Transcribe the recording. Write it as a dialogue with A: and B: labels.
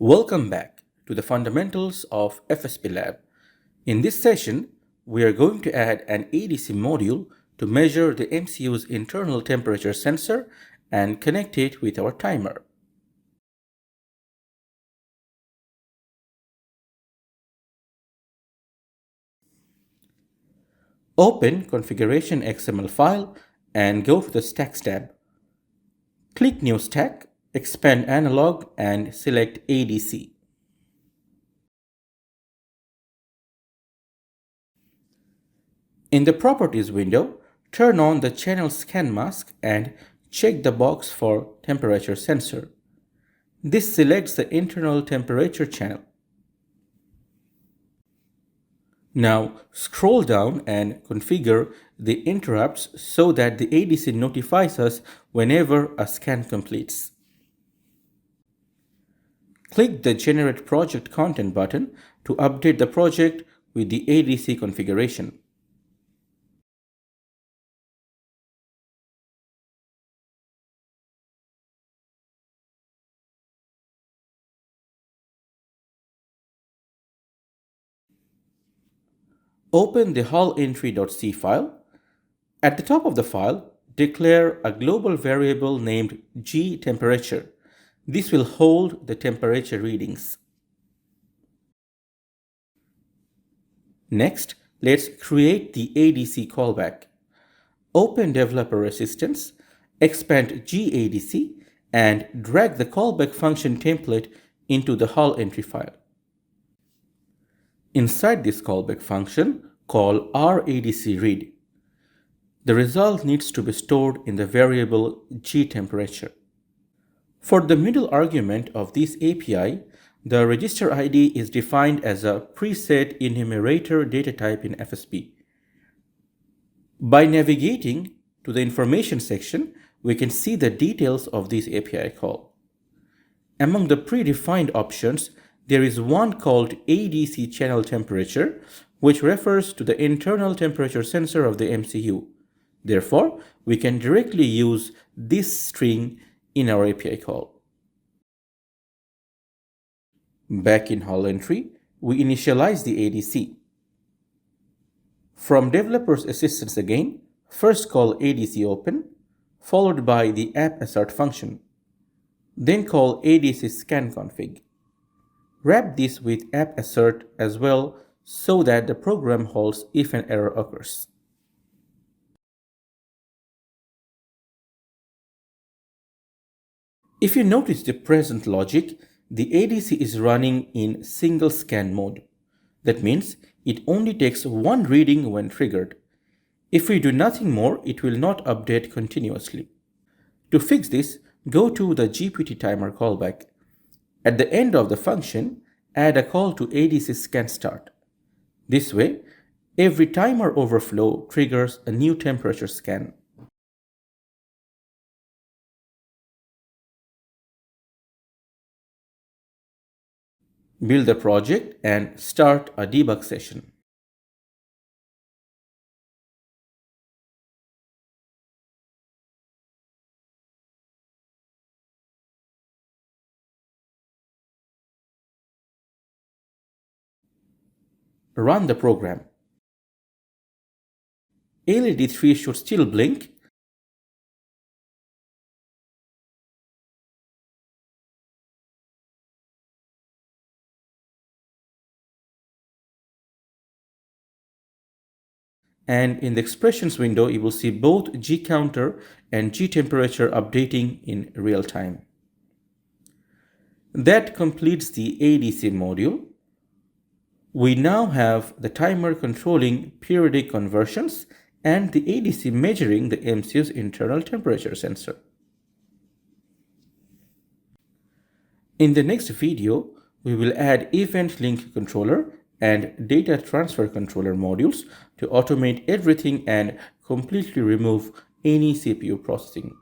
A: Welcome back to the Fundamentals of FSP Lab. In this session, we are going to add an ADC module to measure the MCU's internal temperature sensor and connect it with our timer. Open Configuration XML file and go to the Stacks tab. Click New Stack, expand Analog and select ADC. In the Properties window, turn on the Channel Scan Mask and check the box for Temperature Sensor. This selects the internal temperature channel. Now scroll down and configure the interrupts so that the ADC notifies us whenever a scan completes. Click the Generate Project Content button to update the project with the ADC configuration. Open the hullentry.c file. At the top of the file, declare a global variable named gTemperature. This will hold the temperature readings. Next, let's create the ADC callback. Open Developer Assistance, expand GADC, and drag the callback function template into the hullentry file. Inside this callback function, call RADC_read. The result needs to be stored in the variable gTemperature. For the middle argument of this API, the register ID is defined as a preset enumerator data type in FSP. By navigating to the information section, we can see the details of this API call. Among the predefined options, there is one called ADC channel temperature, which refers to the internal temperature sensor of the MCU. Therefore, we can directly use this string in our API call. Back in hullentry, we initialize the ADC. From Developer's Assistance again, first call ADC open, followed by the app_assert function. Then call ADC scan config. Wrap this with app_assert as well so that the program halts if an error occurs. If you notice the present logic, the ADC is running in single scan mode. That means it only takes one reading when triggered. If we do nothing more, it will not update continuously. To fix this, go to the GPT timer callback. At the end of the function, add a call to ADC scan start. This way, every timer overflow triggers a new temperature scan. Build the project and start a debug session. Run the program. LED 3 should still blink. And in the expressions window, you will see both gCounter and gTemperature updating in real time. That completes the ADC module. We now have the timer controlling periodic conversions and the ADC measuring the MCU's internal temperature sensor. In the next video, we will add event link controller and data transfer controller modules to automate everything and completely remove any CPU processing.